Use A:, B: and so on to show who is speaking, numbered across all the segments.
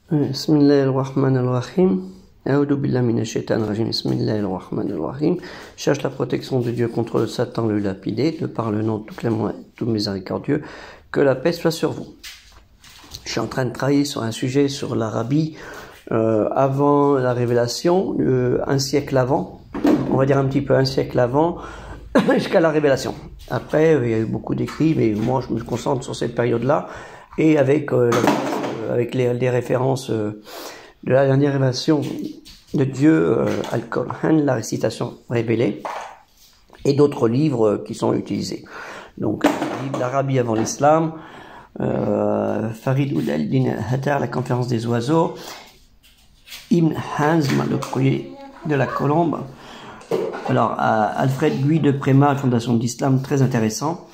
A: Bismillahirrahmanirrahim. A'udhu billahi minash shaitanir rajim. Bismillahirrahmanirrahim. Cherche la protection de Dieu contre le Satan le lapidé, de par le nom tout clément et tout miséricordieux. Que la paix soit sur vous. Je suis en train de travailler sur un sujet sur l'Arabie avant la révélation, un siècle avant, on va dire un petit peu un siècle avant, jusqu'à la révélation. Après, il y a eu beaucoup d'écrits, mais moi je me concentre sur cette période-là, et avec les références de la dernière révélation de Dieu, Al-Qur'an, la récitation révélée, et d'autres livres qui sont utilisés. Donc, l'Arabie avant l'islam, Farid Ould el-Din Hattar, la conférence des oiseaux, Ibn Hazm, le courrier de la colombe. Alors, Alfred Louis de Préma, Fondation de l'Islam, très intéressant.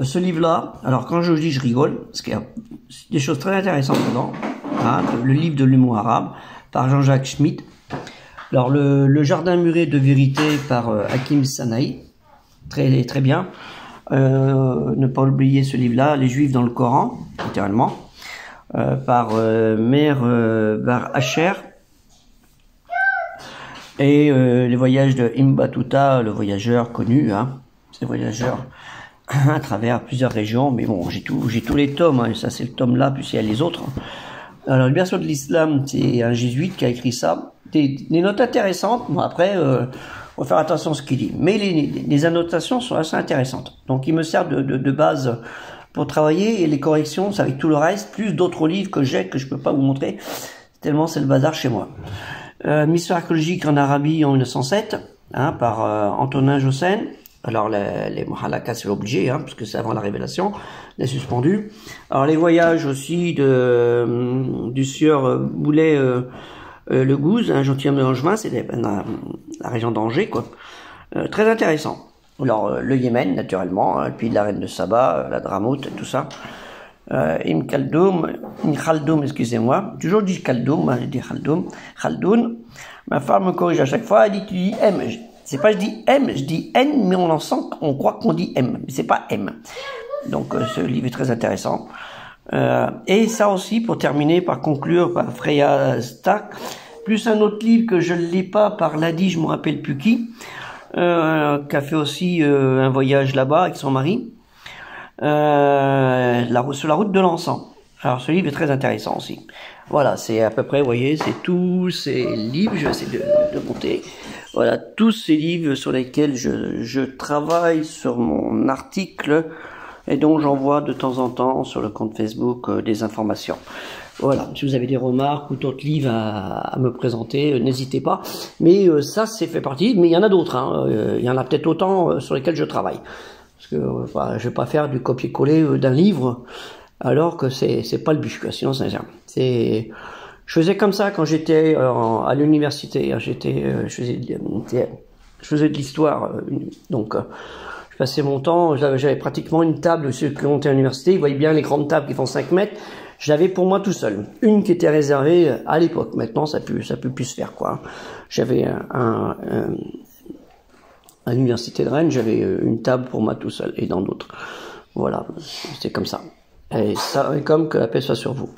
A: Ce livre-là, alors quand je dis je rigole, parce qu'il y a des choses très intéressantes dedans, hein, le livre de l'humour arabe, par Jean-Jacques Schmitt. Alors, le jardin muré de vérité par Hakim Sanaï, très bien. Ne pas oublier ce livre-là, Les Juifs dans le Coran, littéralement, par Meir Bar Hacher, et les voyages de Ibn Battuta, le voyageur connu, hein, c'est voyageur à travers plusieurs régions, mais bon, j'ai tous les tomes, hein, ça c'est le tome là, puis il y a les autres. Alors, le berceau de l'islam, c'est un jésuite qui a écrit ça, des notes intéressantes, bon après, faut faire attention à ce qu'il dit, mais les annotations sont assez intéressantes, donc ils me servent de base pour travailler, et les corrections, c'est avec tout le reste, plus d'autres livres que j'ai, que je peux pas vous montrer, tellement c'est le bazar chez moi. Mission archéologique en Arabie en 1907, hein, par Antonin Jossen. Alors les Muhalakas c'est obligé, hein, parce que c'est avant la révélation, les suspendus. Alors les voyages aussi du sieur Boulet le Gouze, un gentilhomme de Langevin, c'est la région d'Angers, quoi. Très intéressant. Alors le Yémen naturellement, hein, puis la reine de Saba, la Dramout, tout ça. Ibn Khaldoum, excusez-moi, toujours dit Khaldoum, je dis Khaldoun. Ma femme me corrige à chaque fois, elle dit tu dis M. C'est pas je dis M, je dis N, mais on croit qu'on dit M, mais c'est pas M. Donc ce livre est très intéressant. Et ça aussi, pour terminer, par conclure, par Freya Stark, plus un autre livre que je ne l'ai pas par Ladi, je me rappelle plus qui a fait aussi un voyage là-bas avec son mari. Sur la route de l'encens. Alors ce livre est très intéressant aussi. Voilà, c'est à peu près, vous voyez, c'est tous ces livres, je vais essayer de monter. Voilà, tous ces livres sur lesquels je travaille sur mon article et dont j'envoie de temps en temps sur le compte Facebook des informations. Voilà, si vous avez des remarques ou d'autres livres à me présenter, n'hésitez pas. Mais ça, c'est fait partie, mais il y en a d'autres. Hein. Il y en a peut-être autant sur lesquels je travaille. Parce que je vais pas faire du copier-coller d'un livre alors que c'est pas le but, quoi. Sinon je faisais comme ça quand j'étais à l'université. Je faisais de l'histoire, donc je passais mon temps. J'avais pratiquement une table. Ceux qui ont été à l'université, ils voyaient bien les grandes tables qui font 5 mètres. J'avais pour moi tout seul une qui était réservée à l'époque. Maintenant ça peut plus se faire, quoi. J'avais à l'université de Rennes, j'avais une table pour moi tout seul, et dans d'autres. Voilà, c'est comme ça. Et ça, comme que la paix soit sur vous.